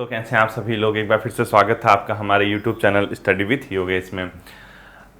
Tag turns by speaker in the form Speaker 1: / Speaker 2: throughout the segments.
Speaker 1: तो कैसे हैं आप सभी लोग। एक बार फिर से स्वागत था आपका हमारे YouTube channel study with Yogesh में।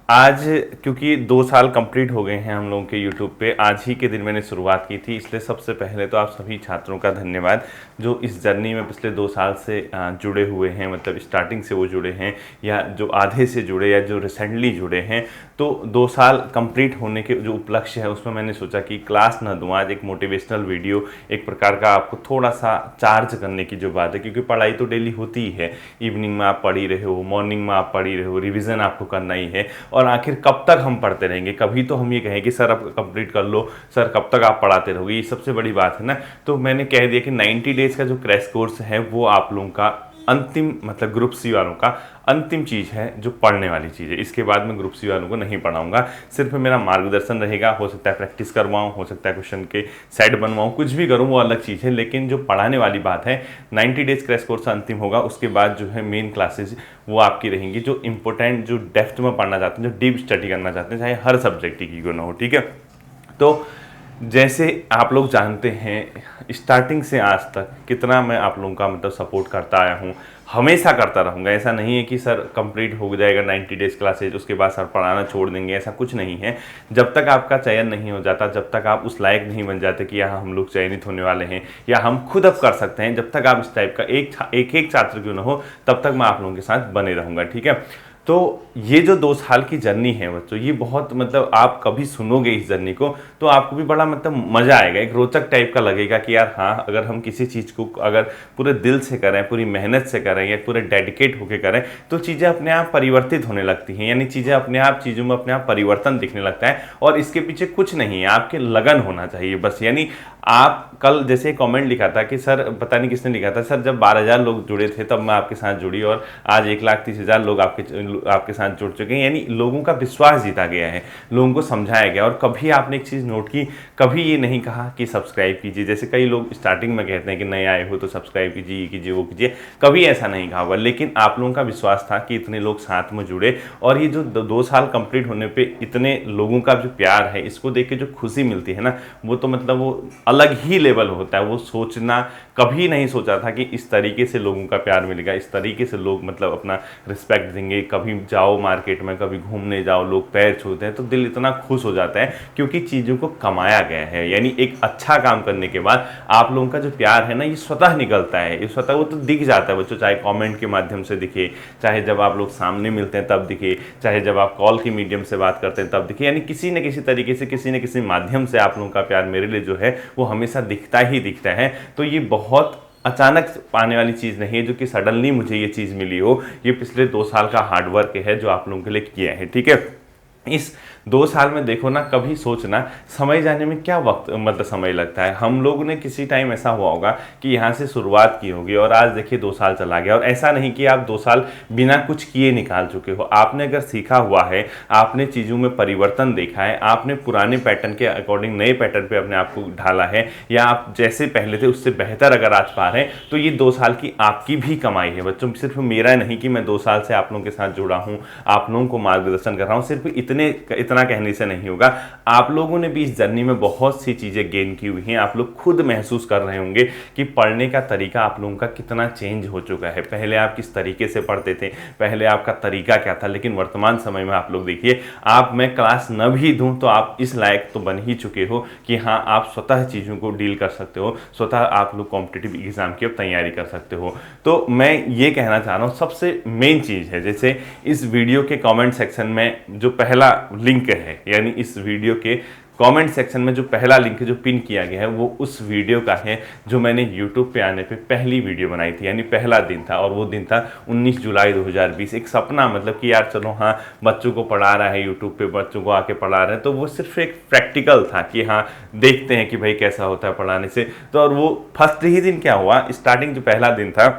Speaker 1: आज क्योंकि 2 साल कंप्लीट हो गए हैं हम लोगों के यूट्यूब पे, आज ही के दिन मैंने शुरुआत की थी, इसलिए सबसे पहले तो आप सभी छात्रों का धन्यवाद जो इस जर्नी में पिछले 2 साल से जुड़े हुए हैं, मतलब स्टार्टिंग से वो जुड़े हैं या जो आधे से जुड़े या जो रिसेंटली जुड़े हैं। तो 2 साल कंप्लीट होने के जो उपलक्ष्य है उसमें मैंने सोचा कि क्लास न दूँ, आज एक मोटिवेशनल वीडियो, एक प्रकार का आपको थोड़ा सा चार्ज करने की जो बात है, क्योंकि पढ़ाई तो डेली होती ही है। इवनिंग में आप पढ़ ही रहे हो, मॉर्निंग में आप पढ़ ही रहे हो, रिविज़न आपको करना ही है। और आखिर कब तक हम पढ़ते रहेंगे? कभी तो हम ये कहें कि सर अब कंप्लीट कर लो, सर कब तक आप पढ़ाते रहोगे, ये सबसे बड़ी बात है ना। तो मैंने कह दिया कि 90 डेज़ का जो क्रैश कोर्स है वो आप लोगों का अंतिम, मतलब ग्रुप सी वालों का अंतिम चीज़ है जो पढ़ने वाली चीज़ है। इसके बाद मैं ग्रुप सी वालों को नहीं पढ़ाऊंगा, सिर्फ मेरा मार्गदर्शन रहेगा। हो सकता है प्रैक्टिस करवाऊँ, हो सकता है क्वेश्चन के सेट बनवाऊँ, कुछ भी करूँ वो अलग चीज़ है, लेकिन जो पढ़ाने वाली बात है 90 डेज़ क्रैश कोर्स अंतिम होगा। उसके बाद जो है मेन क्लासेज वो आपकी रहेंगी, जो इंपॉर्टेंट, जो डेप्थ में पढ़ना चाहते हैं, जो डीप स्टडी करना चाहते हैं, चाहे हर सब्जेक्ट की क्यों ना हो। ठीक है, तो जैसे आप लोग जानते हैं स्टार्टिंग से आज तक कितना मैं आप लोगों का मतलब सपोर्ट करता आया हूँ, हमेशा करता रहूँगा। ऐसा नहीं है कि सर कंप्लीट हो जाएगा 90 डेज़ क्लासेज उसके बाद सर पढ़ाना छोड़ देंगे, ऐसा कुछ नहीं है। जब तक आपका चयन नहीं हो जाता, जब तक आप उस लायक नहीं बन जाते कि यहाँ हम लोग चयनित होने वाले हैं या हम खुद अब कर सकते हैं, जब तक आप इस टाइप का एक छात्र क्यों ना हो, तब तक मैं आप लोगों के साथ बने रहूँगा। ठीक है, तो ये जो 2 साल की जर्नी है बच्चों, ये बहुत मतलब आप कभी सुनोगे इस जर्नी को तो आपको भी बड़ा मतलब मज़ा आएगा, एक रोचक टाइप का लगेगा कि यार हाँ, अगर हम किसी चीज़ को अगर पूरे दिल से करें, पूरी मेहनत से करें या पूरे डेडिकेट होकर करें तो चीज़ें अपने आप परिवर्तित होने लगती हैं। यानी चीज़ें अपने आप, चीज़ों में अपने आप परिवर्तन दिखने लगता है और इसके पीछे कुछ नहीं है, आपके लगन होना चाहिए बस। यानी आप कल जैसे कमेंट लिखा था कि सर, पता नहीं किसने लिखा था, सर जब 12,000 लोग जुड़े थे तब मैं आपके साथ जुड़ी और आज 1,30,000 लोग आपके साथ जुड़ चुके हैं। यानी लोगों का विश्वास जीता गया है, लोगों को समझाया गया। और कभी आपने एक चीज़ नोट की, कभी ये नहीं कहा कि सब्सक्राइब कीजिए, जैसे कई लोग स्टार्टिंग में कहते हैं कि नए आए हो तो सब्सक्राइब कीजिए, ये कीजिए, वो कीजिए, कभी ऐसा नहीं कहा होगा। लेकिन आप लोगों का विश्वास था कि इतने लोग साथ में जुड़े और ये जो 2 साल कंप्लीट होने पे इतने लोगों का जो प्यार है, इसको देख के जो खुशी मिलती है ना, वो तो मतलब वो अलग ही लेवल होता है। वो सोचना, कभी नहीं सोचा था कि इस तरीके से लोगों का प्यार मिलेगा, इस तरीके से लोग मतलब अपना रिस्पेक्ट देंगे। कभी जाओ मार्केट में, कभी घूमने जाओ, लोग पैर छूते हैं तो दिल इतना खुश हो जाता है क्योंकि चीज़ों को कमाया गया है। यानी एक अच्छा काम करने के बाद आप लोगों का जो प्यार है ना, ये स्वतः निकलता है, ये स्वतः वो तो दिख जाता है बच्चों, चाहे कमेंट के माध्यम से दिखे, चाहे जब आप लोग सामने मिलते हैं तब दिखे, चाहे जब आप कॉल के मीडियम से बात करते हैं तब दिखे। यानी किसी न किसी तरीके से, किसी न किसी माध्यम से आप लोगों का प्यार मेरे लिए जो है वो हमेशा दिखता ही दिखता है। तो ये बहुत अचानक पाने वाली चीज़ नहीं है जो कि सडनली मुझे ये चीज़ मिली हो, ये पिछले 2 साल का हार्डवर्क है जो आप लोगों के लिए किया है। ठीक है, इस 2 साल में देखो ना, कभी सोचना समय जाने में क्या वक्त मतलब समय लगता है। हम लोगों ने किसी टाइम ऐसा हुआ होगा कि यहाँ से शुरुआत की होगी और आज देखिए 2 साल चला गया। और ऐसा नहीं कि आप 2 साल बिना कुछ किए निकाल चुके हो। आपने अगर सीखा हुआ है, आपने चीज़ों में परिवर्तन देखा है, आपने पुराने पैटर्न के अकॉर्डिंग नए पैटर्न पे अपने आप को ढाला है, या आप जैसे पहले थे उससे बेहतर अगर आज पा रहे हैं, तो ये 2 साल की आपकी भी कमाई है बच्चों। सिर्फ मेरा नहीं कि मैं 2 साल से आप लोगों के साथ जुड़ा हूँ, आप लोगों को मार्गदर्शन कर रहा हूँ, सिर्फ इतना कहने से नहीं होगा। आप लोगों ने भी इस जर्नी में बहुत सी चीज़ें गेन की हुई हैं। आप लोग खुद महसूस कर रहे होंगे कि पढ़ने का तरीका आप लोगों का कितना चेंज हो चुका है। पहले आप किस तरीके से पढ़ते थे, पहले आपका तरीका क्या था, लेकिन वर्तमान समय में आप लोग देखिए, आप मैं क्लास न भी दूं तो आप इस लायक तो बन ही चुके हो कि हाँ, आप स्वतः चीज़ों को डील कर सकते हो, स्वतः आप लोग कॉम्पिटिटिव एग्जाम की अब तैयारी कर सकते हो। तो मैं ये कहना चाह रहा हूँ, सबसे मेन चीज़ है, जैसे इस वीडियो के कमेंट सेक्शन में जो पहला लिंक है, यानी इस वीडियो के कमेंट सेक्शन में जो पहला लिंक जो पिन किया गया है वो उस वीडियो का है जो मैंने यूट्यूब पे आने पे पहली वीडियो बनाई थी। यानी पहला दिन था और वो दिन था 19 जुलाई 2020। एक सपना, मतलब कि यार चलो हाँ, बच्चों को पढ़ा रहा है यूट्यूब पे, बच्चों को आके पढ़ा रहे हैं, तो वो सिर्फ एक प्रैक्टिकल था कि हाँ देखते हैं कि भाई कैसा होता है पढ़ाने से। तो और वो फर्स्ट ही दिन क्या हुआ, स्टार्टिंग जो पहला दिन था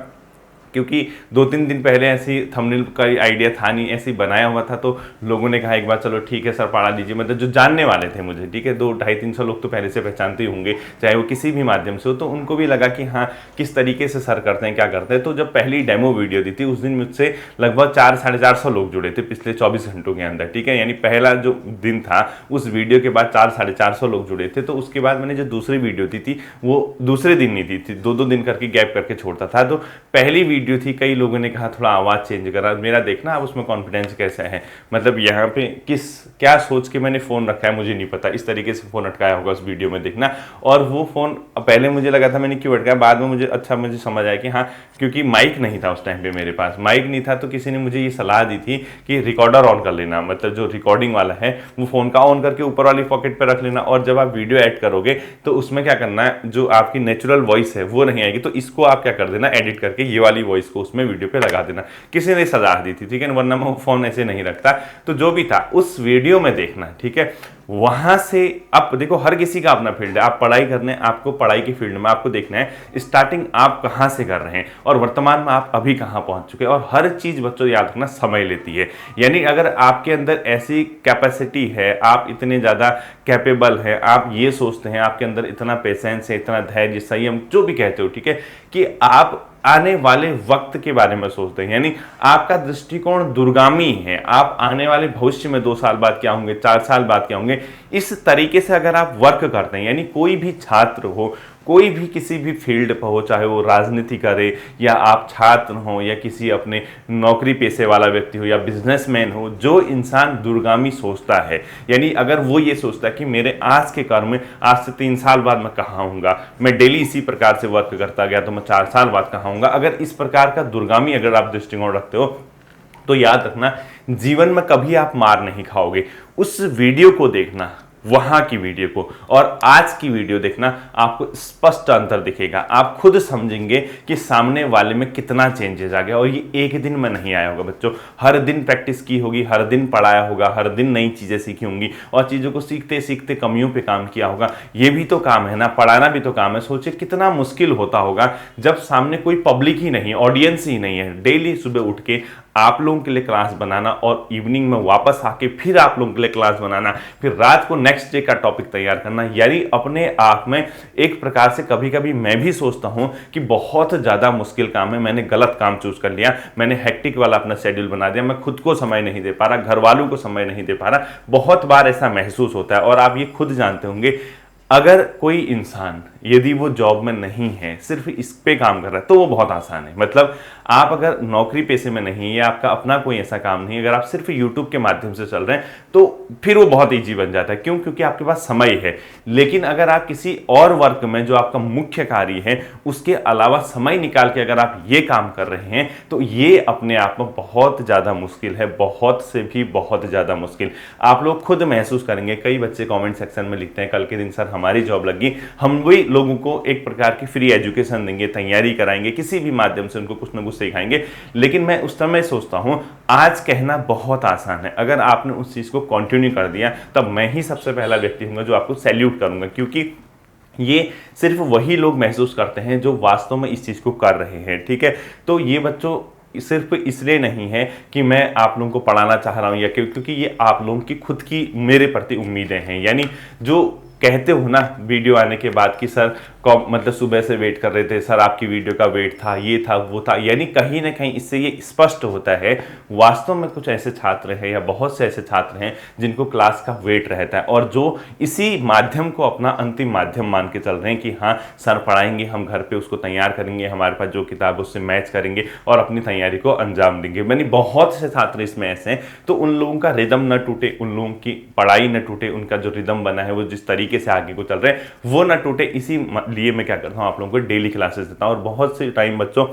Speaker 1: क्योंकि 2-3 दिन पहले ऐसी थंबनेल का आइडिया था नहीं, ऐसे बनाया हुआ था, तो लोगों ने कहा एक बार चलो ठीक है सर पढ़ा दीजिए, मतलब जो जानने वाले थे मुझे, ठीक है, 200-250-300 लोग तो पहले से पहचानते ही होंगे, चाहे वो किसी भी माध्यम से हो, तो उनको भी लगा कि हाँ किस तरीके से सर करते हैं, क्या करते हैं। तो जब पहली डेमो वीडियो दी थी उस दिन मुझसे लगभग 400-450 लोग जुड़े थे पिछले 24 घंटों के अंदर, ठीक है, यानी पहला जो दिन था उस वीडियो के बाद 400-450 लोग जुड़े थे। तो उसके बाद मैंने जो दूसरी वीडियो दी थी वो दूसरे दिन नहीं दी थी, 2-2 दिन करके गैप करके छोड़ता था। तो पहली वीडियो थी, कई लोगों ने कहा थोड़ा आवाज़ चेंज करा, मेरा देखना आप उसमें कॉन्फिडेंस कैसा है, मतलब यहाँ पे क्या सोच के मैंने फ़ोन रखा है मुझे नहीं पता, इस तरीके से फ़ोन अटकाया होगा उस वीडियो में देखना। और वो फ़ोन पहले मुझे लगा था मैंने क्यों अटकाया, बाद में मुझे समझ आया कि हाँ क्योंकि माइक नहीं था उस टाइम पे, मेरे पास माइक नहीं था, तो किसी ने मुझे ये सलाह दी थी कि रिकॉर्डर ऑन कर लेना, मतलब जो रिकॉर्डिंग वाला है वो फ़ोन का ऑन करके ऊपर वाली पॉकेट पर रख लेना, और जब आप वीडियो ऐड करोगे तो उसमें क्या करना है, जो आपकी नेचुरल वॉइस है वो नहीं आएगी, तो इसको आप क्या कर देना, एडिट करके ये वाली वॉइस को उसमें वीडियो पे लगा देना। किसी ने सलाह दी थी, ठीक है, वरना मैं फ़ोन ऐसे नहीं रखता। तो जो भी था उस वीडियो में देखना, ठीक है, वहां से अब देखो हर किसी का अपना फील्ड है, आप पढ़ाई करने, आपको पढ़ाई की फील्ड में आपको देखना है स्टार्टिंग आप कहां से कर रहे हैं और वर्तमान में आप अभी कहां पहुंच चुके हैं। और हर चीज बच्चों याद रखना समय लेती है, यानी अगर आपके अंदर ऐसी कैपेसिटी है, आप इतने ज्यादा कैपेबल है, आप ये सोचते हैं, आपके अंदर इतना पेशेंस है, इतना धैर्य, संयम, जो भी कहते हो, ठीक है, कि आप आने वाले वक्त के बारे में सोचते हैं, यानी आपका दृष्टिकोण दूरगामी है, आप आने वाले भविष्य में 2 साल बाद क्या होंगे, 4 साल बाद क्या होंगे, इस तरीके से अगर आप वर्क करते हैं, यानी कोई भी छात्र हो, कोई भी किसी भी फील्ड पर हो, चाहे वो राजनीति करे या आप छात्र हो या किसी अपने नौकरी पेशे वाला व्यक्ति हो या बिजनेसमैन हो, जो इंसान दूरगामी सोचता है, यानी अगर वो ये सोचता है कि मेरे आज के कर्म में आज से 3 साल बाद मैं कहाँ होऊंगा, मैं डेली इसी प्रकार से वर्क करता गया तो मैं 4 साल बाद कहाँ होऊंगा, अगर इस प्रकार का दूरगामी अगर आप दृष्टिकोण रखते हो तो याद रखना जीवन में कभी आप मार नहीं खाओगे। उस वीडियो को देखना, वहां की वीडियो को और आज की वीडियो देखना, आपको स्पष्ट अंतर दिखेगा, आप खुद समझेंगे कि सामने वाले में कितना चेंजेस आ गया। और ये एक दिन में नहीं आया होगा बच्चों, हर दिन प्रैक्टिस की होगी, हर दिन पढ़ाया होगा, हर दिन नई चीजें सीखी होंगी और चीजों को सीखते सीखते कमियों पे काम किया होगा। ये भी तो काम है ना, पढ़ाना भी तो काम है। सोचिए कितना मुश्किल होता होगा जब सामने कोई पब्लिक ही नहीं, ऑडियंस ही नहीं है, डेली सुबह उठ के आप लोगों के लिए क्लास बनाना और इवनिंग में वापस आके फिर आप लोगों के लिए क्लास बनाना, फिर रात को नेक्स्ट डे का टॉपिक तैयार करना, यानी अपने आप में एक प्रकार से कभी कभी मैं भी सोचता हूं कि बहुत ज़्यादा मुश्किल काम है, मैंने गलत काम चूज कर लिया, मैंने हेक्टिक वाला अपना शेड्यूल बना दिया, मैं खुद को समय नहीं दे पा रहा, घर वालों को समय नहीं दे पा रहा। बहुत बार ऐसा महसूस होता है और आप ये खुद जानते होंगे। अगर कोई इंसान यदि वो जॉब में नहीं है, सिर्फ इस पे काम कर रहा है, तो वो बहुत आसान है। मतलब आप अगर नौकरी पेशे में नहीं या आपका अपना कोई ऐसा काम नहीं, अगर आप सिर्फ यूट्यूब के माध्यम से चल रहे हैं तो फिर वो बहुत ईजी बन जाता है। क्यों? क्योंकि आपके पास समय है। लेकिन अगर आप किसी और वर्क में जो आपका मुख्य कार्य है उसके अलावा समय निकाल के अगर आप ये काम कर रहे हैं तो ये अपने आप में बहुत ज़्यादा मुश्किल है, बहुत से भी बहुत ज़्यादा मुश्किल। आप लोग खुद महसूस करेंगे। कई बच्चे कॉमेंट सेक्शन में लिखते हैं कल के दिन सर हमारी जॉब लगी, हम भी लोगों को एक प्रकार की फ्री एजुकेशन देंगे, तैयारी कराएंगे, किसी भी माध्यम से उनको कुछ ना कुछ सिखाएंगे। लेकिन मैं उस समय सोचता हूं आज कहना बहुत आसान है, अगर आपने उस चीज को कंटिन्यू कर दिया तब मैं ही सबसे पहला व्यक्ति हूंगा जो आपको सैल्यूट करूंगा, क्योंकि ये सिर्फ वही लोग महसूस करते हैं जो वास्तव में इस चीज को कर रहे हैं। ठीक है, तो ये बच्चों सिर्फ इसलिए नहीं है कि मैं आप लोगों को पढ़ाना चाह रहा हूं या क्योंकि ये आप लोगों की खुद की मेरे प्रति उम्मीदें हैं। यानी जो कहते हो ना वीडियो आने के बाद कि सर मतलब सुबह से वेट कर रहे थे, सर आपकी वीडियो का वेट था, ये था वो था, यानी कहीं ना कहीं इससे ये स्पष्ट होता है वास्तव में कुछ ऐसे छात्र हैं या बहुत से ऐसे छात्र हैं जिनको क्लास का वेट रहता है और जो इसी माध्यम को अपना अंतिम माध्यम मान के चल रहे हैं कि हाँ सर पढ़ाएंगे, हम घर पे उसको तैयार करेंगे, हमारे पास जो किताब उससे मैच करेंगे और अपनी तैयारी को अंजाम देंगे। यानी बहुत से छात्र इसमें ऐसे हैं, तो उन लोगों का रिदम न टूटे, उन लोगों की पढ़ाई न टूटे, उनका जो रिदम बना है वो जिस तरीके से आगे को चल रहे हैं वो ना टूटे, इसी लिए मैं क्या करता हूं आप लोगों को डेली क्लासेस देता हूं। और बहुत से टाइम बच्चों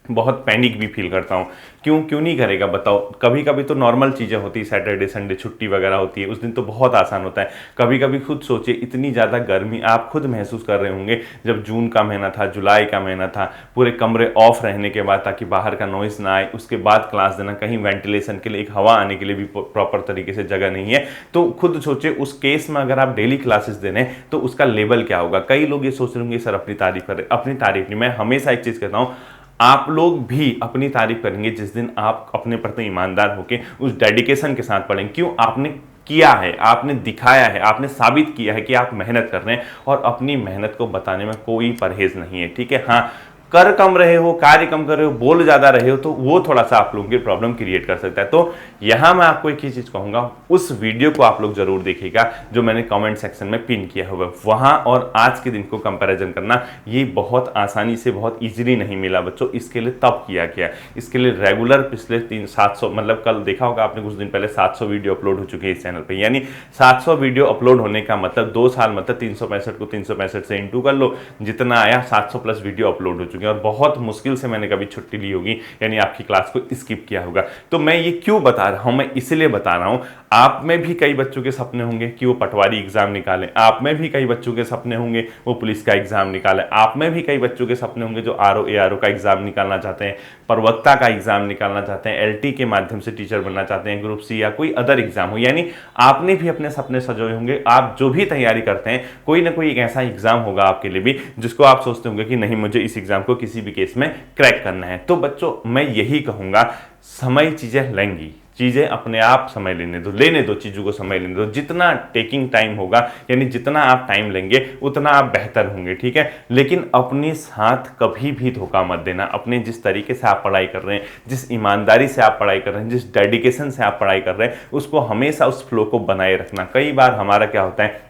Speaker 1: बहुत पैनिक भी फील करता हूँ। क्यों नहीं करेगा बताओ। कभी कभी तो नॉर्मल चीज़ें होती है, सैटरडे संडे छुट्टी वगैरह होती है, उस दिन तो बहुत आसान होता है। कभी कभी खुद सोचिए इतनी ज़्यादा गर्मी आप खुद महसूस कर रहे होंगे, जब जून का महीना था, जुलाई का महीना था, पूरे कमरे ऑफ रहने के बाद ताकि बाहर का नॉइस ना आए, उसके बाद क्लास देना, कहीं वेंटिलेशन के लिए एक हवा आने के लिए भी प्रॉपर तरीके से जगह नहीं है। तो खुद सोचिए उस केस में अगर आप डेली क्लासेस दे रहे हैं तो उसका लेवल क्या होगा। कई लोग ये सोच रहे होंगे सर अपनी तारीफ करें, अपनी तारीफ नहीं, मैं हमेशा एक चीज़ कहता हूँ, आप लोग भी अपनी तारीफ करेंगे जिस दिन आप अपने प्रति ईमानदार होकर उस डेडिकेशन के साथ पढ़ेंगे। क्यों? आपने किया है, आपने दिखाया है, आपने साबित किया है कि आप मेहनत कर रहे हैं और अपनी मेहनत को बताने में कोई परहेज नहीं है। ठीक है, हाँ, कर कम रहे हो, कार्य कम कर रहे हो, बोल ज्यादा रहे हो, तो वो थोड़ा सा आप लोगों की प्रॉब्लम क्रिएट कर सकता है। तो यहां मैं आपको एक ही चीज कहूंगा, उस वीडियो को आप लोग जरूर देखिएगा जो मैंने कमेंट सेक्शन में पिन किया हुआ है। वहां और आज के दिन को कंपैरिजन करना ये बहुत आसानी से, बहुत इजीली नहीं मिला बच्चों। इसके लिए तब किया गया, इसके लिए रेगुलर पिछले 700, मतलब कल देखा होगा आपने कुछ दिन पहले 700 वीडियो अपलोड हो चुके हैं इस चैनल पे। यानी 700 वीडियो अपलोड होने का मतलब 2 साल, मतलब 365 को 365 से इंटू कर लो, जितना आया 700 प्लस वीडियो अपलोड हो चुके हैं। और बहुत मुश्किल से मैंने कभी छुट्टी ली होगी, यानी आपकी क्लास को स्किप किया होगा। तो मैं ये क्यों बता रहा हूं? मैं इसलिए बता रहा हूं, आप में भी कई बच्चों के सपने होंगे कि वो पटवारी एग्जाम निकालें, आप में भी कई बच्चों के सपने होंगे वो पुलिस का एग्जाम निकालें, आप में भी कई बच्चों के सपने होंगे जो आरओ एआरओ का एग्जाम निकालना चाहते हैं, प्रवक्ता का एग्जाम निकालना चाहते हैं, एलटी के माध्यम से टीचर बनना चाहते हैं, ग्रुप सी या कोई अदर एग्जाम हो। यानी आपने भी अपने सपने सजोए होंगे। आप जो भी तैयारी करते हैं, कोई ना कोई एक ऐसा एग्जाम होगा आपके लिए भी जिसको आप सोचते होंगे कि नहीं, मुझे इस एग्जाम को किसी भी केस में क्रैक करना है। तो बच्चों मैं यही कहूंगा, समय चीजें लेंगी, चीजें अपने आप समय लेने दो चीजों को समय लेने दो। जितना टेकिंग टाइम होगा, यानी जितना आप टाइम लेंगे उतना आप बेहतर होंगे। ठीक है, लेकिन अपने साथ कभी भी धोखा मत देना। अपने जिस तरीके से आप पढ़ाई कर रहे हैं, जिस ईमानदारी से आप पढ़ाई कर रहे हैं, जिस डेडिकेशन से आप पढ़ाई कर रहे हैं, उसको हमेशा उस फ्लो को बनाए रखना। कई बार हमारा क्या होता है,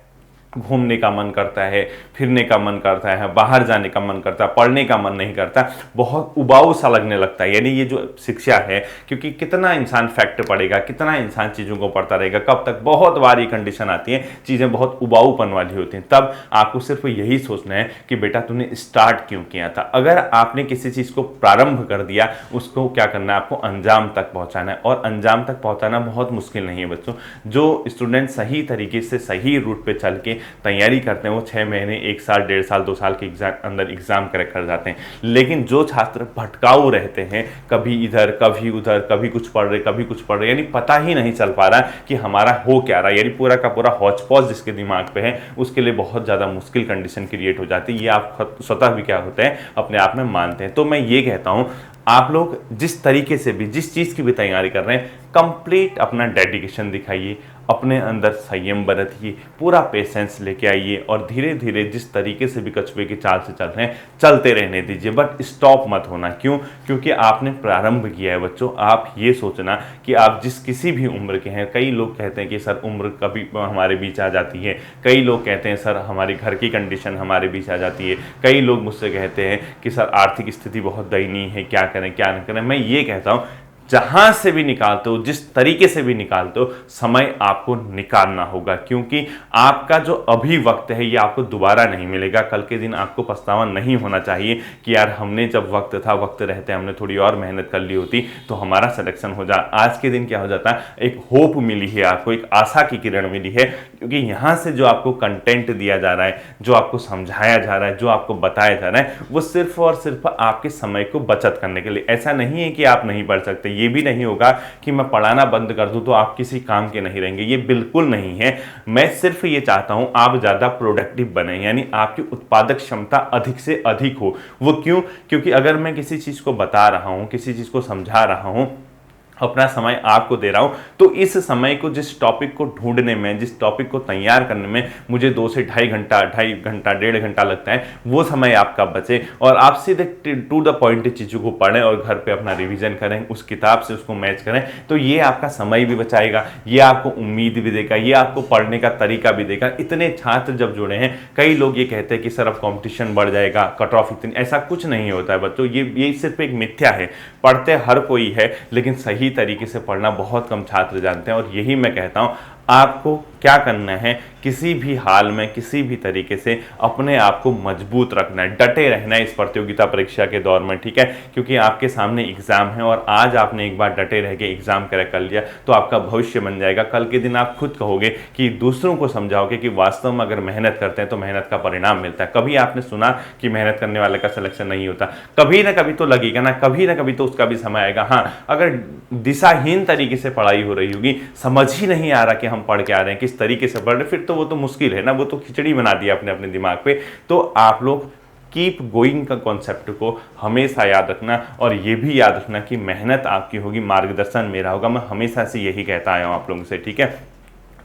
Speaker 1: घूमने का मन करता है, फिरने का मन करता है, बाहर जाने का मन करता है, पढ़ने का मन नहीं करता, बहुत उबाऊ सा लगने लगता है। यानी ये जो शिक्षा है, क्योंकि कितना इंसान फैक्ट पढ़ेगा, कितना इंसान चीज़ों को पढ़ता रहेगा, कब तक? बहुत बार ये कंडीशन आती है, चीज़ें बहुत उबाऊपन वाली होती हैं। तब आपको सिर्फ यही सोचना है कि बेटा तूने स्टार्ट क्यों किया था। अगर आपने किसी चीज़ को प्रारंभ कर दिया, उसको क्या करना है, आपको अंजाम तक पहुँचाना है। और अंजाम तक पहुँचाना बहुत मुश्किल नहीं है बच्चों। जो स्टूडेंट सही तरीके से सही रूट पर चल के तैयारी करते हैं, वो 6 महीने, 1 साल, 1.5 साल, 2 साल के अंदर एग्जाम क्रैक कर जाते हैं। लेकिन जो छात्र भटकाऊ रहते हैं, कभी इधर कभी उधर, कभी कुछ पढ़ रहे कभी कुछ पढ़ रहे, यानी पता ही नहीं चल पा रहा कि हमारा हो क्या रहा है, यानी पूरा का पूरा हौच पौच जिसके दिमाग पे है, उसके लिए बहुत ज़्यादा मुश्किल कंडीशन क्रिएट हो जाती है। ये आप स्वतः भी क्या होते हैं, अपने आप में मानते हैं। तो मैं ये कहता हूँ, आप लोग जिस तरीके से भी, जिस चीज़ की भी तैयारी कर रहे हैं, कंप्लीट अपना डेडिकेशन दिखाइए, अपने अंदर संयम बरतिए, पूरा पेशेंस लेके आइए और धीरे धीरे जिस तरीके से भी कछुए की चाल से चल रहे हैं चलते रहने दीजिए, बट स्टॉप मत होना। क्यों? क्योंकि आपने प्रारंभ किया है बच्चों। आप ये सोचना कि आप जिस किसी भी उम्र के हैं, कई लोग कहते हैं कि सर उम्र कभी हमारे बीच आ जाती है, कई लोग कहते हैं सर हमारे घर की कंडीशन हमारे बीच आ जाती है, कई लोग मुझसे कहते हैं कि सर आर्थिक स्थिति बहुत दयनीय है, क्या करें क्या न करें। मैं ये कहता हूँ, जहां से भी निकालते हो, जिस तरीके से भी निकालते हो, समय आपको निकालना होगा। क्योंकि आपका जो अभी वक्त है ये आपको दोबारा नहीं मिलेगा। कल के दिन आपको पछतावा नहीं होना चाहिए कि यार हमने जब वक्त था, वक्त रहते हमने थोड़ी और मेहनत कर ली होती तो हमारा सिलेक्शन हो जा। आज के दिन क्या हो जाता है, एक होप मिली है आपको, एक आशा की किरण मिली है, क्योंकि यहाँ से जो आपको कंटेंट दिया जा रहा है, जो आपको समझाया जा रहा है, जो आपको बताया जा रहा है, वो सिर्फ और सिर्फ आपके समय को बचत करने के लिए। ऐसा नहीं है कि आप नहीं पढ़ सकते, ये भी नहीं होगा कि मैं पढ़ाना बंद कर दूं तो आप किसी काम के नहीं रहेंगे, ये बिल्कुल नहीं है। मैं सिर्फ ये चाहता हूं आप ज्यादा प्रोडक्टिव बने, यानी आपकी उत्पादक क्षमता अधिक से अधिक हो। वो क्यों? क्योंकि अगर मैं किसी चीज को बता रहा हूं, किसी चीज को समझा रहा हूं, अपना समय आपको दे रहा हूं, तो इस समय को, जिस टॉपिक को ढूंढने में, जिस टॉपिक को तैयार करने में मुझे 2 से ढाई घंटा, 1.5 घंटा लगता है, वो समय आपका बचे और आप सीधे टू द पॉइंट चीज़ों को पढ़ें और घर पे अपना रिवीजन करें, उस किताब से उसको मैच करें, तो ये आपका समय भी बचाएगा, ये आपको उम्मीद भी देगा, ये आपको पढ़ने का तरीका भी देगा। इतने छात्र जब जुड़े हैं, कई लोग ये कहते हैं कि सर अब कॉम्पिटिशन बढ़ जाएगा, कट ऑफ इतनी, ऐसा कुछ नहीं होता है बच्चों। ये सिर्फ एक मिथ्या है। पढ़ते हर कोई है, लेकिन सही तरीके से पढ़ना बहुत कम छात्र जानते हैं। और यही मैं कहता हूं, आपको क्या करना है, किसी भी हाल में, किसी भी तरीके से अपने आप को मजबूत रखना है, डटे रहना है इस प्रतियोगिता परीक्षा के दौर में, ठीक है। क्योंकि आपके सामने एग्जाम है और आज आपने एक बार डटे रह के एग्जाम क्रैक कर लिया तो आपका भविष्य बन जाएगा। कल के दिन आप खुद कहोगे कि दूसरों को समझाओगे कि वास्तव में अगर मेहनत करते हैं तो मेहनत का परिणाम मिलता है। कभी आपने सुना कि मेहनत करने वाले का सिलेक्शन नहीं होता? कभी ना कभी तो लगेगा ना, कभी ना कभी तो उसका भी समय आएगा। हाँ, अगर दिशाहीन तरीके से पढ़ाई हो रही होगी, समझ ही नहीं आ रहा कि हम पढ़ के आ रहे हैं, किस तरीके से पढ़ रहे, फिर तो वो तो मुश्किल है ना, वो तो खिचड़ी बना दिया अपने अपने दिमाग पे। तो आप लोग कीप गोइंग का कॉन्सेप्ट को हमेशा याद रखना, और ये भी याद रखना कि मेहनत आपकी होगी, मार्गदर्शन मेरा होगा। मैं हमेशा से यही कहता आया हूँ आप लोगों से, ठीक है।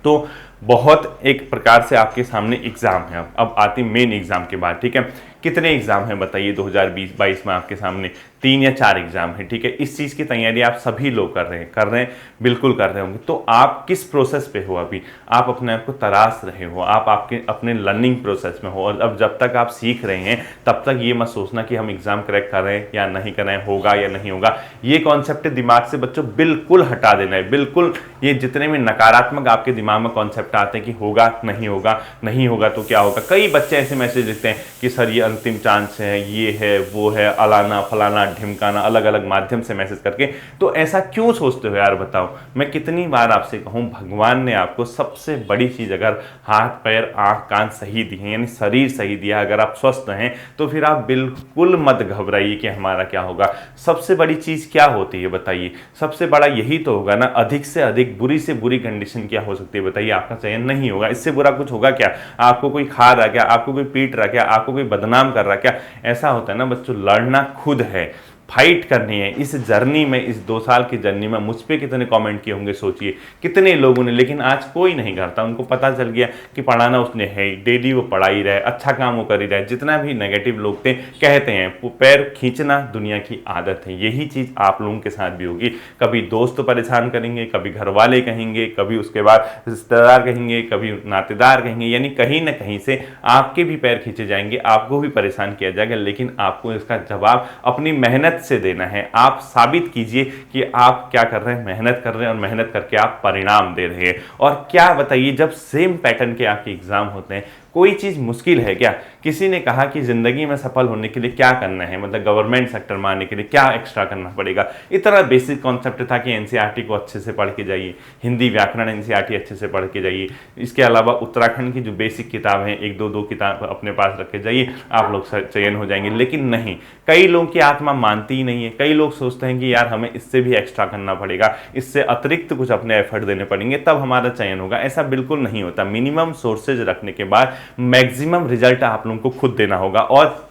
Speaker 1: तो बहुत एक प्रकार से आपके सामने एग्जाम है। अब आती मेन एग्जाम के बाद, ठीक है। कितने एग्जाम हैं बताइए 2020-22 में आपके सामने? 3 या 4 एग्जाम है, ठीक है। इस चीज़ की तैयारी आप सभी लोग कर रहे हैं, बिल्कुल कर रहे होंगे। तो आप किस प्रोसेस पे हो अभी? आप अपने आप को तराश रहे हो, आप आपके अपने लर्निंग प्रोसेस में हो। और अब जब तक आप सीख रहे हैं तब तक ये मत सोचना कि हम एग्जाम क्रैक कर रहे हैं या नहीं कर रहे हैं, होगा या नहीं होगा। ये कॉन्सेप्ट दिमाग से बच्चों बिल्कुल हटा देना है, बिल्कुल। ये जितने भी नकारात्मक आपके दिमाग में कॉन्सेप्ट आते हैं कि होगा, नहीं होगा, नहीं होगा तो क्या होगा। कई बच्चे ऐसे मैसेज लिखते हैं कि सर ये अंतिम चांस है, ये है, वो है, अलाना फलाना ढिमकाना, अलग अलग माध्यम से मैसेज करके। तो ऐसा क्यों सोचते हो यार, बताओ। मैं कितनी बार आपसे कहूं, भगवान ने आपको सबसे बड़ी चीज अगर हाथ पैर आंख कान सही दिए, यानी शरीर सही दिया, अगर आप स्वस्थ हैं तो फिर आप बिल्कुल मत घबराइए कि हमारा क्या होगा। सबसे बड़ी चीज क्या होती है बताइए? सबसे बड़ा यही तो होगा ना, अधिक से अधिक बुरी से बुरी कंडीशन क्या हो सकती है बताइए? आपका चयन नहीं होगा। इससे बुरा कुछ होगा क्या? आपको कोई खा रहा क्या? आपको कोई पीट रहा क्या? आपको कोई बदनाम कर रहा क्या? ऐसा होता है ना बच्चों, लड़ना खुद है, फाइट करनी है। इस जर्नी में, इस 2 साल की जर्नी में मुझ पे कितने कमेंट किए होंगे सोचिए, कितने लोगों ने। लेकिन आज कोई नहीं करता, उनको पता चल गया कि पढ़ाना उसने है, डेली वो पढ़ा ही रहे, अच्छा काम वो कर ही रहे। जितना भी नेगेटिव लोग थे कहते हैं, पैर खींचना दुनिया की आदत है। यही चीज़ आप लोगों के साथ भी होगी। कभी दोस्त परेशान करेंगे, कभी घर वाले कहेंगे, कभी उसके बाद रिश्तेदार कहेंगे, कभी नातेदार कहेंगे, यानी कहीं ना कहीं से आपके भी पैर खींचे जाएंगे, आपको भी परेशान किया जाएगा। लेकिन आपको इसका जवाब अपनी मेहनत से देना है। आप साबित कीजिए कि आप क्या कर रहे हैं, मेहनत कर रहे हैं, और मेहनत करके आप परिणाम दे रहे हैं। और क्या बताइए, जब सेम पैटर्न के आपके एग्जाम होते हैं, कोई चीज़ मुश्किल है क्या? किसी ने कहा कि ज़िंदगी में सफल होने के लिए क्या करना है, मतलब गवर्नमेंट सेक्टर में आने के लिए क्या एक्स्ट्रा करना पड़ेगा? इतना बेसिक कॉन्सेप्ट था कि एनसीईआरटी को अच्छे से पढ़ के जाइए, हिंदी व्याकरण एनसीईआरटी अच्छे से पढ़ के जाइए। इसके अलावा उत्तराखंड की जो बेसिक किताब हैं, 1-2 किताब अपने पास रख के जाइए, आप लोग चयन हो जाएंगे। लेकिन नहीं, कई लोगों की आत्मा मानती ही नहीं है। कई लोग सोचते हैं कि यार हमें इससे भी एक्स्ट्रा करना पड़ेगा, इससे अतिरिक्त कुछ अपने एफर्ट देने पड़ेंगे, तब हमारा चयन होगा। ऐसा बिल्कुल नहीं होता। मिनिमम सोर्सेज रखने के बाद मैक्सिमम रिजल्ट आप लोगों को खुद देना होगा। और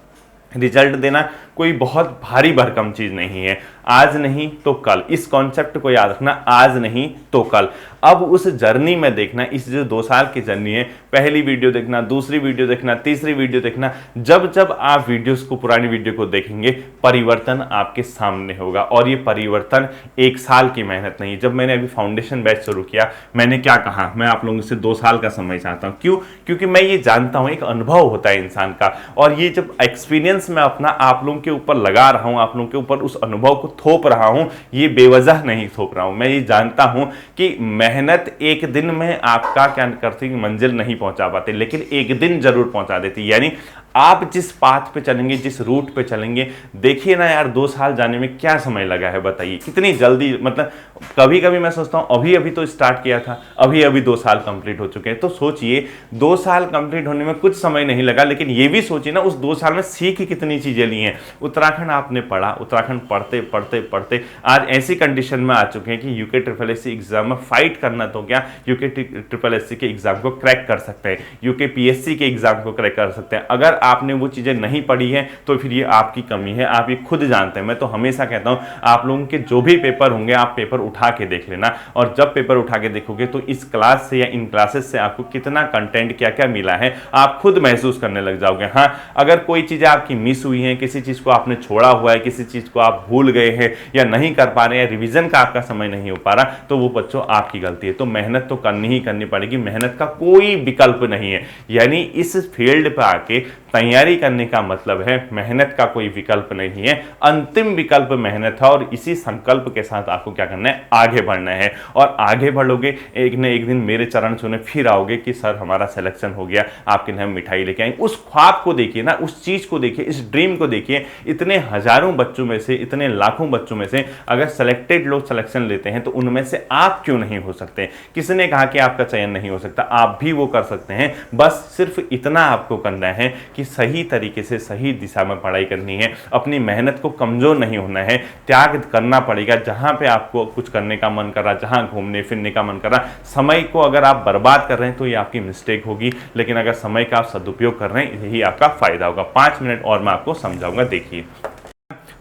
Speaker 1: रिजल्ट देना कोई बहुत भारी भरकम चीज नहीं है। आज नहीं तो कल, इस कॉन्सेप्ट को याद रखना, आज नहीं तो कल। अब उस जर्नी में देखना, इस जो 2 साल की जर्नी है, पहली वीडियो देखना, दूसरी वीडियो देखना, तीसरी वीडियो देखना। जब जब आप वीडियोस को, पुरानी वीडियो को देखेंगे, परिवर्तन आपके सामने होगा। और ये परिवर्तन 1 साल की मेहनत नहीं। जब मैंने अभी फाउंडेशन बैच शुरू किया, मैंने क्या कहा, मैं आप लोगों से 2 साल का समय चाहता हूँ। क्यों? क्योंकि मैं ये जानता हूँ, एक अनुभव होता है इंसान का, और ये जब एक्सपीरियंस मैं अपना आप लोगों के ऊपर लगा रहा हूँ, आप लोगों के ऊपर उस अनुभव को थोप रहा हूं, ये बेवजह नहीं थोप रहा हूं। मैं ये जानता हूं कि मेहनत एक दिन में आपका क्या करती, मंजिल नहीं पहुंचा पाती, लेकिन एक दिन जरूर पहुंचा देती। यानी आप जिस पाथ पे चलेंगे, जिस रूट पे चलेंगे, देखिए ना यार 2 साल जाने में क्या समय लगा है बताइए, कितनी जल्दी। मतलब कभी कभी मैं सोचता हूं अभी अभी तो स्टार्ट किया था, अभी अभी 2 साल कंप्लीट हो चुके हैं। तो सोचिए 2 साल कंप्लीट होने में कुछ समय नहीं लगा, लेकिन ये भी सोचिए ना उस 2 साल में सीख कितनी चीजें ली हैं। उत्तराखंड आपने पढ़ा, उत्तराखंड पढ़ते पढ़ते पढ़ते आज ऐसी कंडीशन में आ चुके हैं कि यूके ट्रिपल एससी एग्जाम में फाइट करना तो क्या, यूके ट्रिपल एससी के एग्जाम को क्रैक कर सकते हैं, यूके पीएससी के एग्जाम को क्रैक कर सकते हैं। अगर आपने वो चीजें नहीं पढ़ी है तो फिर ये आपकी कमी है, आप ये खुद जानते हैं। मैं तो हमेशा कहता हूं आप लोगों के जो भी पेपर होंगे, आप पेपर उठा के देख लेना, और जब पेपर उठा के देखोगे तो इस क्लास से या इन क्लासेस से आपको कितना कंटेंट, क्या क्या मिला है, आप खुद महसूस करने लग जाओगे। हाँ, अगर कोई चीजें आपकी मिस हुई हैं, किसी चीज को आपने छोड़ा हुआ है, किसी चीज को आप भूल गए हैं या नहीं कर पा रहे हैं, रिवीजन का आपका समय नहीं हो पा रहा, तो वो बच्चों आपकी गलती है। तो मेहनत तो करनी ही करनी पड़ेगी, मेहनत का कोई विकल्प नहीं है। यानी इस फील्ड पे आके तैयारी करने का मतलब है मेहनत का कोई विकल्प नहीं है, अंतिम विकल्प मेहनत है। और इसी संकल्प के साथ आपको क्या करना है, आगे बढ़ना है। और आगे बढ़ोगे, एक न एक दिन मेरे चरण छूने फिर आओगे कि सर हमारा सिलेक्शन हो गया, आपके लिए हम मिठाई लेके आएंगे। उस ख्वाब को देखिए ना, उस चीज को देखिए, इस ड्रीम को देखिए। इतने हजारों बच्चों में से, इतने लाखों बच्चों में से अगर सेलेक्टेड लोग सिलेक्शन लेते हैं तो उनमें से आप क्यों नहीं हो सकते? किसने कहा कि आपका चयन नहीं हो सकता? आप भी वो कर सकते हैं। बस सिर्फ इतना आपको करना है कि कि सही तरीके से सही दिशा में पढ़ाई करनी है, अपनी मेहनत को कमज़ोर नहीं होना है, त्याग करना पड़ेगा। जहाँ पे आपको कुछ करने का मन कर रहा, जहाँ घूमने फिरने का मन कर रहा, समय को अगर आप बर्बाद कर रहे हैं तो ये आपकी मिस्टेक होगी, लेकिन अगर समय का आप सदुपयोग कर रहे हैं यही आपका फायदा होगा। 5 मिनट और मैं आपको समझाऊंगा, देखिए।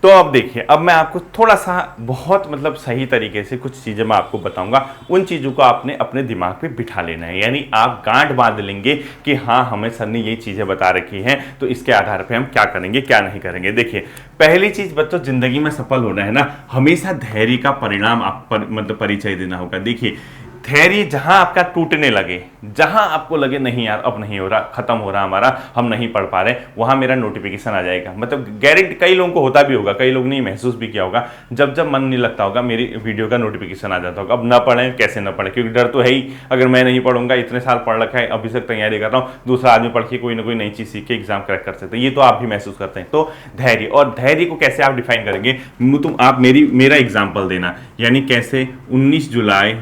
Speaker 1: तो अब देखिए, अब मैं आपको थोड़ा सा बहुत मतलब सही तरीके से कुछ चीज़ें मैं आपको बताऊंगा, उन चीज़ों को आपने अपने दिमाग पे बिठा लेना है, यानी आप गांठ बांध लेंगे कि हाँ हमें सर ने ये चीज़ें बता रखी हैं तो इसके आधार पे हम क्या करेंगे क्या नहीं करेंगे। देखिए, पहली चीज़ बच्चों, जिंदगी में सफल होना है ना, हमेशा धैर्य का परिणाम आप मतलब परिचय देना होगा। देखिए, धैर्य जहां आपका टूटने लगे, जहां आपको लगे नहीं यार अब नहीं हो रहा, खत्म हो रहा हमारा, हम नहीं पढ़ पा रहे, वहां मेरा नोटिफिकेशन आ जाएगा। मतलब गारंटी, कई लोगों को होता भी होगा, कई लोग नहीं महसूस भी किया होगा, जब जब मन नहीं लगता होगा मेरी वीडियो का नोटिफिकेशन आ जाता होगा। अब ना पढ़ें कैसे ना पढ़ें, क्योंकि डर तो है ही, अगर मैं नहीं पढ़ूंगा, इतने साल पढ़ रखा है, अभी तक तैयारी कर रहा हूँ, दूसरा आदमी पढ़ के कोई ना कोई नई चीज़ सीख के एग्जाम क्रैक कर सकते हैं, ये तो आप भी महसूस करते हैं। तो धैर्य, और धैर्य को कैसे आप डिफाइन करेंगे, तुम आप मेरा एग्जाम्पल देना, यानी कैसे 19 जुलाई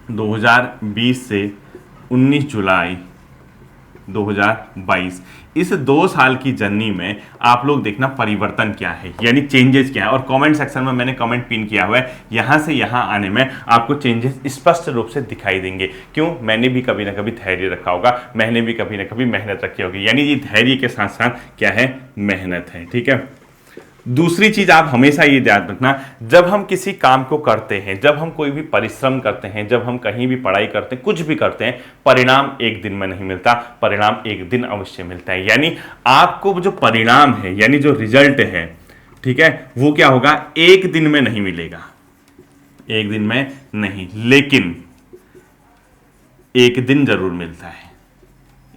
Speaker 1: 2020 से 19 जुलाई 2022, इस 2 साल की जर्नी में आप लोग देखना परिवर्तन क्या है, यानी चेंजेस क्या है। और कमेंट सेक्शन में मैंने कमेंट पिन किया हुआ है, यहां से यहां आने में आपको चेंजेस स्पष्ट रूप से दिखाई देंगे। क्यों? मैंने भी कभी ना कभी धैर्य रखा होगा, मैंने भी कभी ना कभी मेहनत रखी होगी, यानी ये धैर्य के साथ साथ क्या है, मेहनत है। ठीक है। दूसरी चीज आप हमेशा ये ध्यान रखना, जब हम किसी काम को करते हैं, जब हम कोई भी परिश्रम करते हैं, जब हम कहीं भी पढ़ाई करते हैं, कुछ भी करते हैं, परिणाम एक दिन में नहीं मिलता, परिणाम एक दिन अवश्य मिलता है। यानी आपको जो परिणाम है, यानी जो रिजल्ट है, ठीक है, वो क्या होगा, एक दिन में नहीं मिलेगा, एक दिन में नहीं, लेकिन एक दिन जरूर मिलता है,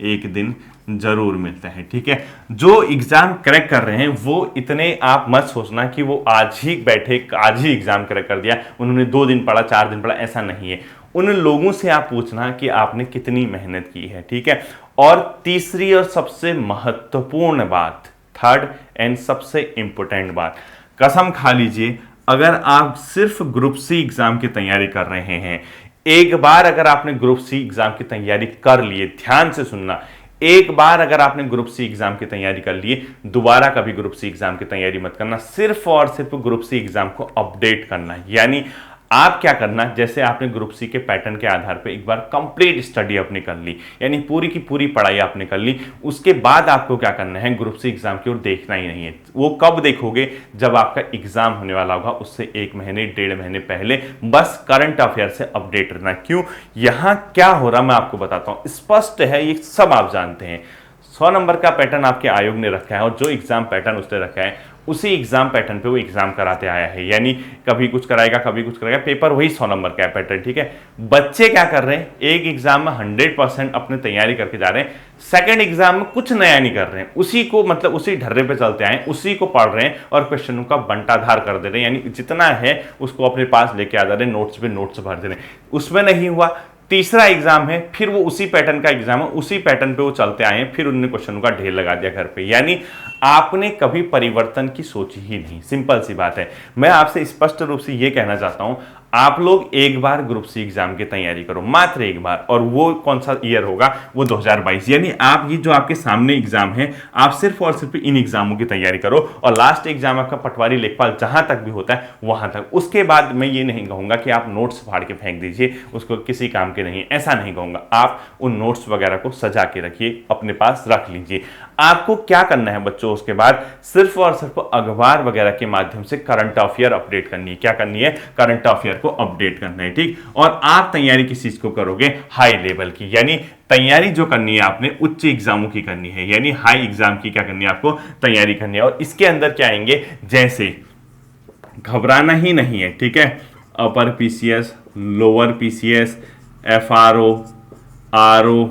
Speaker 1: एक दिन जरूर मिलता है। ठीक है। जो एग्जाम क्रैक कर रहे हैं वो इतने आप मत सोचना कि वो आज ही बैठे आज ही एग्जाम क्रैक कर दिया, उन्होंने 2 दिन पढ़ा 4 दिन पढ़ा, ऐसा नहीं है। उन लोगों से आप पूछना कि आपने कितनी मेहनत की है। ठीक है। और तीसरी और सबसे महत्वपूर्ण बात, थर्ड एंड सबसे इंपॉर्टेंट बात, कसम खा लीजिए, अगर आप सिर्फ ग्रुप सी एग्जाम की तैयारी कर रहे हैं, एक बार अगर आपने ग्रुप सी एग्जाम की तैयारी कर लिए, ध्यान से सुनना, एक बार अगर आपने ग्रुप सी एग्जाम की तैयारी कर लिए, दोबारा कभी ग्रुप सी एग्जाम की तैयारी मत करना, सिर्फ और सिर्फ ग्रुप सी एग्जाम को अपडेट करना है। यानी आप क्या करना, जैसे आपने ग्रुप सी के पैटर्न के आधार पे एक बार कंप्लीट स्टडी अपनी कर ली, यानी पूरी की पूरी पढ़ाई आपने कर ली, उसके बाद आपको क्या करना है, ग्रुप सी एग्जाम की ओर देखना ही नहीं है। वो कब देखोगे, जब आपका एग्जाम होने वाला होगा, उससे 1 महीने 1.5 महीने पहले बस करंट अफेयर से अपडेट रहना। क्यों, यहां क्या हो रहा मैं आपको बताता हूं, स्पष्ट है, ये सब आप जानते हैं। 100 नंबर का पैटर्न आपके आयोग ने रखा है, और जो एग्जाम पैटर्न उसने रखा है उसी एग्जाम पैटर्न पे वो एग्जाम कराते आया है, यानी कभी कुछ कराएगा कभी कुछ कराएगा, पेपर वही 100 नंबर का पैटर्न। ठीक है। बच्चे क्या कर रहे हैं, एक एग्जाम में 100% अपने तैयारी करके जा रहे हैं, सेकंड एग्जाम में कुछ नया नहीं कर रहे हैं, उसी को मतलब उसी ढर्रे पे चलते आए, उसी को पढ़ रहे हैं और क्वेश्चनों का बंटाधार कर दे रहे हैं, यानी जितना है उसको अपने पास लेके आ जा रहे हैं, नोट्स पे नोट्स भर दे रहे हैं। उसमें नहीं हुआ, तीसरा एग्जाम है, फिर वो उसी पैटर्न का एग्जाम है, उसी पैटर्न पे वो चलते आए हैं, फिर उन्होंने क्वेश्चनों का ढेर लगा दिया घर पे, यानी आपने कभी परिवर्तन की सोची ही नहीं। सिंपल सी बात है। मैं आपसे स्पष्ट रूप से ये कहना चाहता हूं, आप लोग एक बार ग्रुप सी एग्जाम की तैयारी करो, मात्र एक बार, और वो कौन सा ईयर होगा, वो 2022, यानी आप ये जो आपके सामने एग्जाम है, आप सिर्फ और सिर्फ इन एग्जामों की तैयारी करो, और लास्ट एग्जाम आपका पटवारी लेखपाल जहां तक भी होता है वहां तक। उसके बाद मैं ये नहीं कहूंगा कि आप नोट्स फाड़ के फेंक दीजिए, उसको किसी काम के नहीं, ऐसा नहीं कहूंगा। आप उन नोट्स वगैरह को सजा के रखिए, अपने पास रख लीजिए। आपको क्या करना है बच्चों, उसके बाद सिर्फ और सिर्फ अखबार वगैरह के माध्यम से करंट अफेयर अपडेट करनी है। क्या करनी है, करंट अफेयर को अपडेट करना है। ठीक। और आप तैयारी किस चीज को करोगे, हाई लेवल की, यानी तैयारी जो करनी है आपने उच्च एग्जामों की करनी है, यानी हाई एग्जाम की क्या करनी है, आपको तैयारी करनी है। और इसके अंदर क्या आएंगे, जैसे घबराना ही नहीं है। ठीक है। Upper PCS, lower PCS, FRO, RO,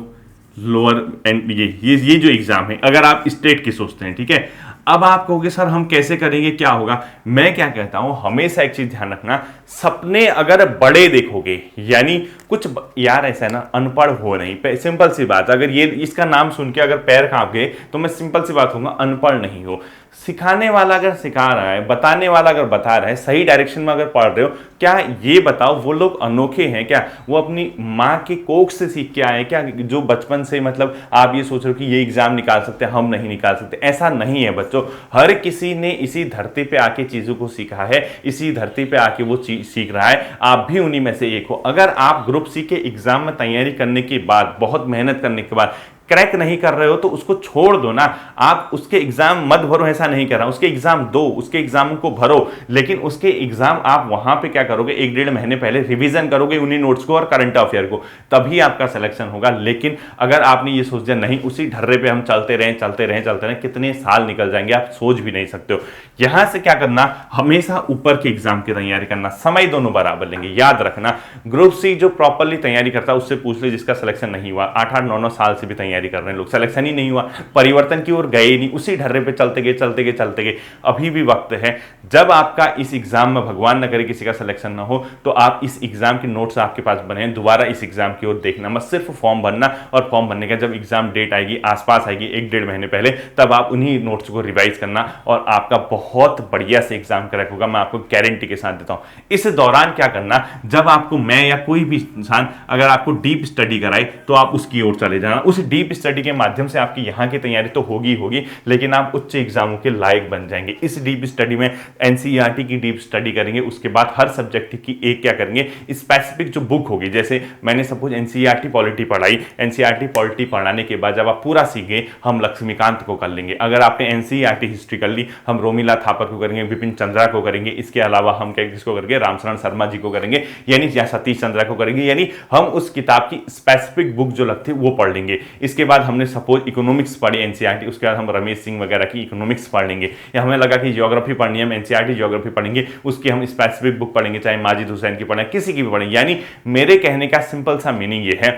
Speaker 1: lower and ये जो एग्जाम है, अगर आप स्टेट की सोचते हैं, ठीक है। अब आप कहोगे सर हम कैसे करेंगे, क्या होगा, मैं क्या कहता हूं, हमेशा एक चीज ध्यान रखना, सपने अगर बड़े देखोगे, यानी कुछ यार ऐसा है ना, अनपढ़ हो नहीं, सिंपल सी बात, अगर ये इसका नाम सुन के अगर पैर कांप गए तो मैं सिंपल सी बात कहूंगा, अनपढ़ नहीं हो। सिखाने वाला अगर सिखा रहा है, बताने वाला अगर बता रहा है, सही डायरेक्शन में अगर पढ़ रहे हो, क्या ये बताओ वो लोग अनोखे हैं क्या? वो अपनी माँ के कोख से सीख के आए क्या? जो बचपन से मतलब आप ये सोच रहे हो कि ये एग्जाम निकाल सकते हैं, हम नहीं निकाल सकते, ऐसा नहीं है बच्चों। हर किसी ने इसी धरती पे आके चीजों को सीखा है, इसी धरती पे आके वो चीज सीख रहा है। आप भी उन्हीं में से एक हो। अगर आप ग्रुप सी के एग्जाम में तैयारी करने के बाद, बहुत मेहनत करने के बाद क्रैक नहीं कर रहे हो तो उसको छोड़ दो ना। आप उसके एग्जाम मत भरो, ऐसा नहीं कर रहा, उसके एग्जाम दो, उसके एग्जाम को भरो, लेकिन उसके एग्जाम आप वहां पे क्या करोगे, 1-1.5 महीने पहले रिवीजन करोगे उन्हीं नोट्स को और करंट अफेयर को, तभी आपका सिलेक्शन होगा। लेकिन अगर आपने ये सोच दिया नहीं उसी ढर्रे पे हम चलते रहे, कितने साल निकल जाएंगे आप सोच भी नहीं सकते हो। यहां से क्या करना, हमेशा ऊपर के एग्जाम की तैयारी करना, समय दोनों बराबर लेंगे। याद रखना, ग्रुप सी जो प्रॉपरली तैयारी करता है उससे पूछ ले जिसका सिलेक्शन नहीं हुआ, 8-8, 9-9 साल से भी तैयारी कर रहे हैं लोग, सिलेक्शन ही नहीं हुआ, परिवर्तन की ओर गए ही नहीं, उसी ढर्रे पे चलते गए। अभी भी वक्त है। जब आपका इस एग्जाम में भगवान न करे किसी का सिलेक्शन ना हो, तो आप इस एग्जाम के नोट्स आपके पास बने हैं, दोबारा इस एग्जाम की ओर देखना मत, सिर्फ फॉर्म भरना, और फॉर्म भरने का जब एग्जाम डेट आएगी, आसपास आएगी 1-1.5 महीने पहले, तब आप उन्हीं नोट्स को रिवाइज करना और आपका बहुत बढ़िया से एग्जाम क्रैक होगा, मैं आपको गारंटी के साथ देता हूं। इस दौरान क्या करना, जब आपको मैं या कोई भी इंसान अगर आपको डीप स्टडी कराए तो आप उसकी ओर चले जाना। उस डीप स्टडी के माध्यम से आपकी यहाँ की तैयारी तो होगी, लेकिन आप उच्च एग्जामों के लायक बन जाएंगे। इस डीप स्टडी में एनसीईआरटी की डीप स्टडी करेंगे, उसके बाद हर सब्जेक्ट की एक क्या करेंगे, स्पेसिफिक जो बुक होगी, जैसे मैंने सपोज एनसीईआरटी पॉलिटी पढ़ाई, एनसीईआरटी पॉलिटी पढ़ाने के बाद जब आप पूरा सीख गए, हम लक्ष्मीकांत को कर लेंगे। अगर आपने एनसीईआरटी हिस्ट्री कर ली, हम रोमिला थापर को करेंगे, विपिन चंद्रा को करेंगे, इसके अलावा हम क्या किसको करेंगे, रामशरण शर्मा जी को करेंगे, यानी सतीश चंद्रा को करेंगे, यानी हम उस किताब की स्पेसिफिक बुक जो लगती है वो पढ़ लेंगे। इसके बाद हमने सपोज इकोनॉमिक्स पढ़ी एनसीईआरटी, उसके बाद हम रमेश सिंह वगैरह की इकोनॉमिक्स पढ़ लेंगे, या हमें लगा कि ज्योग्राफी पढ़नी है, हम एनसीईआरटी ज्योग्राफी पढ़ेंगे, उसकी हम स्पेसिफिक बुक पढ़ेंगे, चाहे माजिद हुसैन की पढ़ें, किसी की भी पढ़ें। यानी मेरे कहने का सिंपल सा मीनिंग ये है,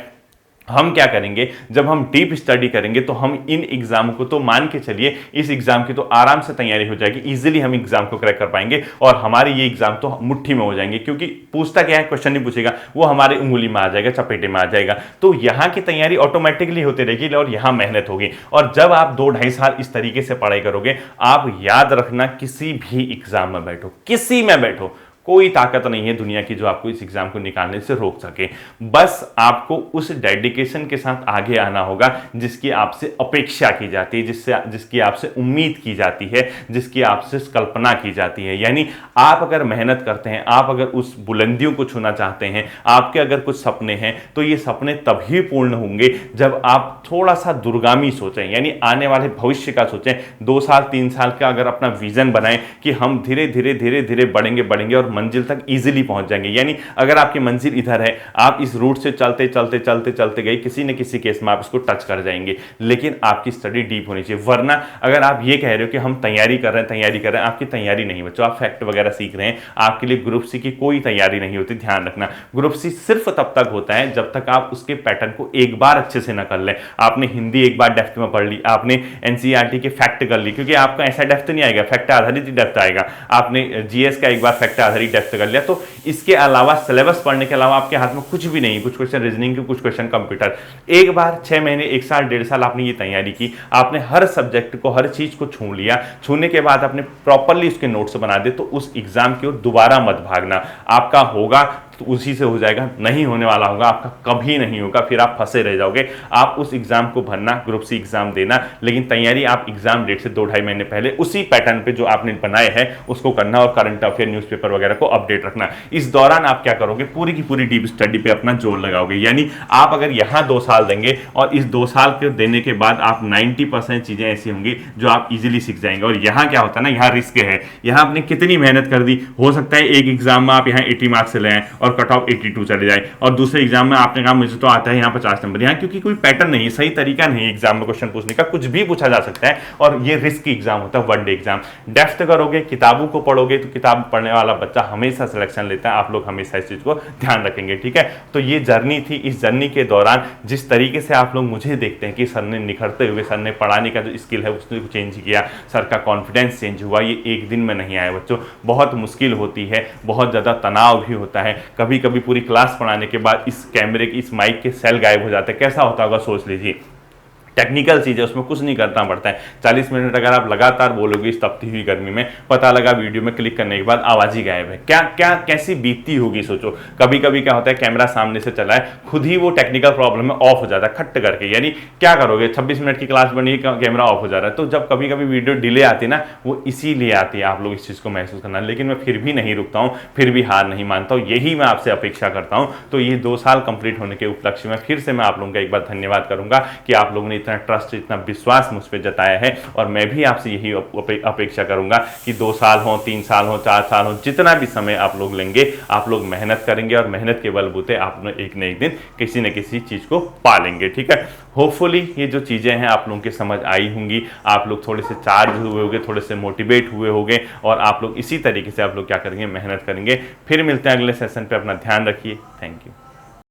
Speaker 1: हम क्या करेंगे, जब हम डीप स्टडी करेंगे तो हम इन एग्जामों को, तो मान के चलिए इस एग्जाम की तो आराम से तैयारी हो जाएगी, इजीली हम एग्जाम को क्रैक कर पाएंगे और हमारे ये एग्जाम तो मुट्ठी में हो जाएंगे, क्योंकि पूछता क्या है, क्वेश्चन नहीं पूछेगा, वो हमारे उंगली में आ जाएगा, चपेटे में आ जाएगा। तो यहाँ की तैयारी ऑटोमेटिकली होती रहेगी और यहाँ मेहनत होगी। और जब आप 2-2.5 साल इस तरीके से पढ़ाई करोगे, आप याद रखना, किसी भी एग्जाम में बैठो, किसी में बैठो, कोई ताकत नहीं है दुनिया की जो आपको इस एग्जाम को निकालने से रोक सके। बस आपको उस डेडिकेशन के साथ आगे आना होगा जिसकी आपसे अपेक्षा की जाती है, जिसकी आपसे उम्मीद की जाती है, जिसकी आपसे कल्पना की जाती है। यानी आप अगर मेहनत करते हैं, आप अगर उस बुलंदियों को छूना चाहते हैं, आपके अगर कुछ सपने हैं, तो ये सपने तभी पूर्ण होंगे जब आप थोड़ा सा दूरगामी सोचें, यानी आने वाले भविष्य का सोचें। 2 साल 3 साल का अगर अपना विजन बनाएं कि हम धीरे धीरे बढ़ेंगे और मंजिल तक इजीली पहुंच जाएंगे। यानी अगर आपकी मंजिल इधर है, आप इस रूट से चलते गए, किसी न किसी केस में आप इसको टच कर जाएंगे, लेकिन आपकी स्टडी डीप होनी चाहिए। वरना अगर आप ये कह रहे हो कि हम तैयारी कर रहे हैं, आपकी तैयारी नहीं बच्चों, आप फैक्ट वगैरह सीख रहे हैं, आपके लिए ग्रुप सी की कोई तैयारी नहीं होती। ध्यान रखना, ग्रुप सी सिर्फ तब तक होता है जब तक आप उसके पैटर्न को एक बार अच्छे से न कर लें। आपने हिंदी एक बार डेप्थ में पढ़ ली, आपने एनसीईआरटी के फैक्ट कर ली, क्योंकि आपका ऐसा डेप्थ नहीं आएगा, फैक्ट आधारित ही डेप्थ आएगा। आपने जीएस का एक बार फैक्ट आधारित डेप्थ कर लिया, तो इसके अलावा सिलेबस पढ़ने के अलावा आपके हाथ में कुछ भी नहीं, कुछ क्वेश्चन रीजनिंग के, कुछ क्वेश्चन कंप्यूटर। एक बार 6 महीने, 1 साल, 1.5 साल आपने ये तैयारी की, आपने हर सब्जेक्ट को, हर चीज को छू लिया, छूने के बाद आपने प्रॉपरली उसके नोट्स बना दे, तो उस एग्जाम की ओर दोबारा मत भागना। आपका होगा तो उसी से हो जाएगा, नहीं होने वाला होगा आपका कभी नहीं होगा, फिर आप फंसे रह जाओगे। आप उस एग्जाम को भरना, ग्रुप सी एग्जाम देना, लेकिन तैयारी आप एग्जाम डेट से 2-2.5 महीने पहले उसी पैटर्न पे जो आपने बनाए हैं उसको करना, और करंट अफेयर न्यूज़पेपर वगैरह को अपडेट रखना। इस दौरान आप क्या करोगे, पूरी की पूरी डीप स्टडी पे अपना जोर लगाओगे। यानी आप अगर यहाँ 2 साल देंगे और इस 2 साल के देने के बाद आप 90% चीजें ऐसी होंगी जो आप इजीली सीख जाएंगे। और यहाँ क्या होता है ना, यहाँ रिस्क है, यहाँ आपने कितनी मेहनत कर दी, हो सकता है एक एग्जाम में आप यहाँ 80 मार्क्स से ले आए और कट ऑफ 82 चले जाए, और दूसरे एग्जाम में आपने कहा मुझे तो आता है यहाँ 50 नंबर। यहाँ क्योंकि कोई पैटर्न नहीं है, सही तरीका नहीं है एग्जाम में क्वेश्चन पूछने का, कुछ भी पूछा जा सकता है, और ये रिस्की एग्जाम होता है, 1 डे एग्जाम। डेप्थ करोगे, किताबों को पढ़ोगे, तो किताब पढ़ने वाला बच्चा हमेशा सिलेक्शन लेता है। आप लोग हमेशा इस चीज को ध्यान रखेंगे, ठीक है। तो ये जर्नी थी। इस जर्नी के दौरान जिस तरीके से आप लोग मुझे देखते हैं कि सर ने निखरते हुए, सर ने पढ़ाने का जो स्किल है उसने चेंज किया, सर का कॉन्फिडेंस चेंज हुआ, ये एक दिन में नहीं आया बच्चों। बहुत मुश्किल होती है, बहुत ज़्यादा तनाव भी होता है। कभी कभी पूरी क्लास पढ़ाने के बाद इस कैमरे की, इस माइक के सेल गायब हो जाते हैं, कैसा होता होगा सोच लीजिए। टेक्निकल चीज़ है, उसमें कुछ नहीं करना पड़ता है। 40 मिनट अगर आप लगातार बोलोगे इस तपती हुई गर्मी में, पता लगा वीडियो में क्लिक करने के बाद आवाज़ ही गायब है, क्या क्या कैसी बीतती होगी सोचो। कभी कभी क्या होता है, कैमरा सामने से चला है, खुद ही वो टेक्निकल प्रॉब्लम में ऑफ हो जाता है खट्ट करके, यानी क्या करोगे, 26 मिनट की क्लास बनी है, कैमरा ऑफ हो जा रहा है। तो जब कभी कभी वीडियो डिले आती है ना, वो इसीलिए आती है, आप लोग इस चीज़ को महसूस करना। लेकिन मैं फिर भी नहीं रुकता हूँ, फिर भी हार नहीं मानता हूँ, यही मैं आपसे अपेक्षा करता हूँ। तो ये 2 साल कंप्लीट होने के उपलक्ष्य में फिर से मैं आप लोगों का एक बार धन्यवाद करूंगा कि आप लोगों ने इतना ट्रस्ट, इतना विश्वास मुझ पर जताया है। और मैं भी आपसे यही अपेक्षा करूंगा कि 2 साल हो, 3 साल हो, 4 साल हो, जितना भी समय आप लोग लेंगे, आप लोग मेहनत करेंगे और मेहनत के बलबूते आप लोग एक न एक दिन किसी न किसी चीज़ को पालेंगे। ठीक है, होपफुली ये जो चीज़ें हैं आप लोगों की समझ आई होंगी, आप लोग थोड़े से चार्ज हुए होंगे, थोड़े से मोटिवेट हुए होंगे, और आप लोग इसी तरीके से आप लोग क्या करेंगे, मेहनत करेंगे। फिर मिलते हैं अगले सेशन पे, अपना ध्यान रखिए। Thank you.